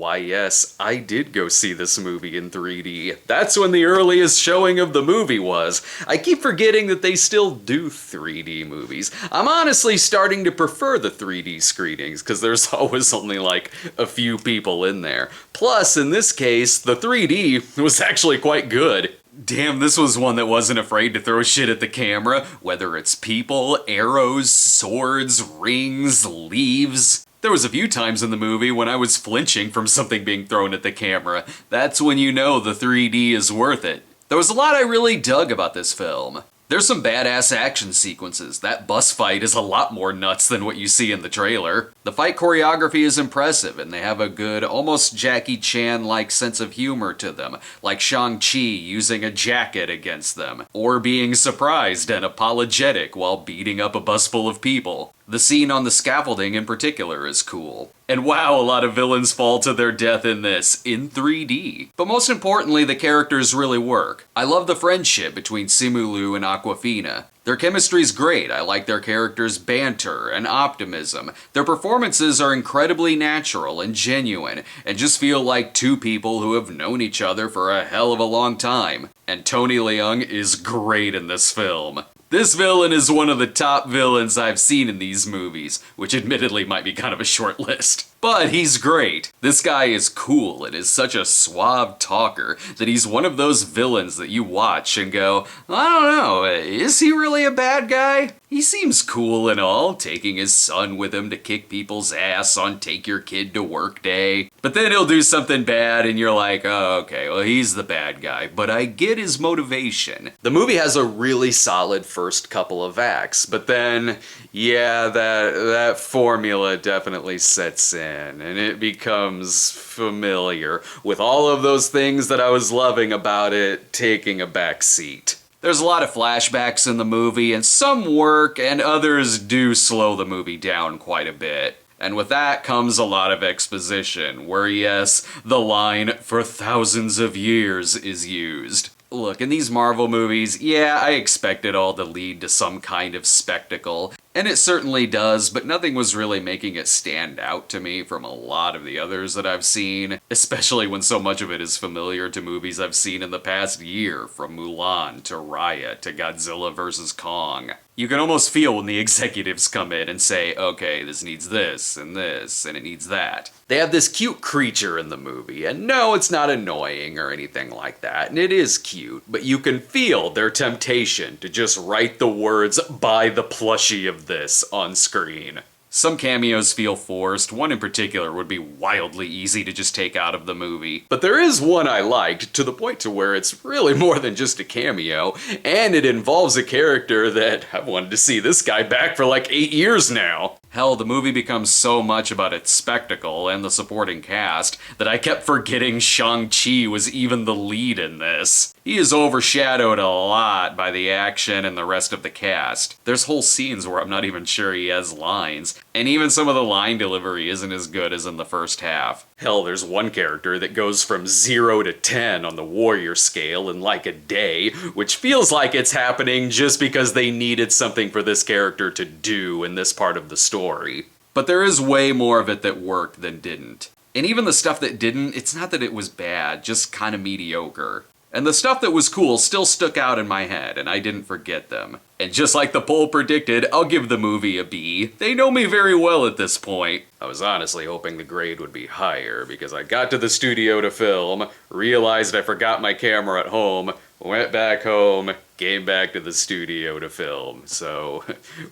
Why yes, I did go see this movie in 3D. That's when the earliest showing of the movie was. I keep forgetting that they still do 3D movies. I'm honestly starting to prefer the 3D screenings, because there's always only like a few people in there. Plus, in this case, the 3D was actually quite good. Damn, this was one that wasn't afraid to throw shit at the camera, whether it's people, arrows, swords, rings, leaves. There was a few times in the movie when I was flinching from something being thrown at the camera. That's when you know the 3D is worth it. There was a lot I really dug about this film. There's some badass action sequences. That bus fight is a lot more nuts than what you see in the trailer. The fight choreography is impressive, and they have a good, almost Jackie Chan-like sense of humor to them, like Shang-Chi using a jacket against them, or being surprised and apologetic while beating up a bus full of people. The scene on the scaffolding in particular is cool. And wow, a lot of villains fall to their death in this, in 3D. But most importantly, the characters really work. I love the friendship between Simu Liu and Awkwafina. Their chemistry's great. I like their characters' banter and optimism. Their performances are incredibly natural and genuine, and just feel like two people who have known each other for a hell of a long time. And Tony Leung is great in this film. This villain is one of the top villains I've seen in these movies, which admittedly might be kind of a short list. But he's great. This guy is cool and is such a suave talker that he's one of those villains that you watch and go, I don't know, is he really a bad guy? He seems cool and all, taking his son with him to kick people's ass on Take Your Kid to Work Day. But then he'll do something bad and you're like, oh, okay, well, he's the bad guy, but I get his motivation. The movie has a really solid first couple of acts, but then, yeah, that formula definitely sets in, and it becomes familiar, with all of those things that I was loving about it taking a back seat. There's a lot of flashbacks in the movie, and some work, and others do slow the movie down quite a bit. And with that comes a lot of exposition, where yes, the line, "for thousands of years," is used. Look, in these Marvel movies, yeah, I expect it all to lead to some kind of spectacle, and it certainly does, but nothing was really making it stand out to me from a lot of the others that I've seen, especially when so much of it is familiar to movies I've seen in the past year, from Mulan to Raya to Godzilla vs. Kong. You can almost feel when the executives come in and say, okay, this needs this, and it needs that. They have this cute creature in the movie, and no, it's not annoying or anything like that, and it is cute, but you can feel their temptation to just write the words, "buy the plushie of this," on screen. Some cameos feel forced. One in particular would be wildly easy to just take out of the movie. But there is one I liked, to the point to where it's really more than just a cameo, and it involves a character that I've wanted to see this guy back for like 8 years now. Hell, the movie becomes so much about its spectacle and the supporting cast that I kept forgetting Shang-Chi was even the lead in this. He is overshadowed a lot by the action and the rest of the cast. There's whole scenes where I'm not even sure he has lines, and even some of the line delivery isn't as good as in the first half. Hell, there's one character that goes from 0 to 10 on the warrior scale in like a day, which feels like it's happening just because they needed something for this character to do in this part of the story. But there is way more of it that worked than didn't. And even the stuff that didn't, it's not that it was bad, just kind of mediocre. And the stuff that was cool still stuck out in my head, and I didn't forget them. And just like the poll predicted, I'll give the movie a B. They know me very well at this point. I was honestly hoping the grade would be higher, because I got to the studio to film, realized I forgot my camera at home, went back home, came back to the studio to film. So,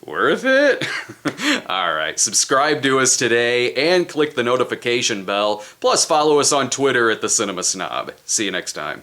worth it? Alright, subscribe to us today, and click the notification bell, plus follow us on Twitter at The Cinema Snob. See you next time.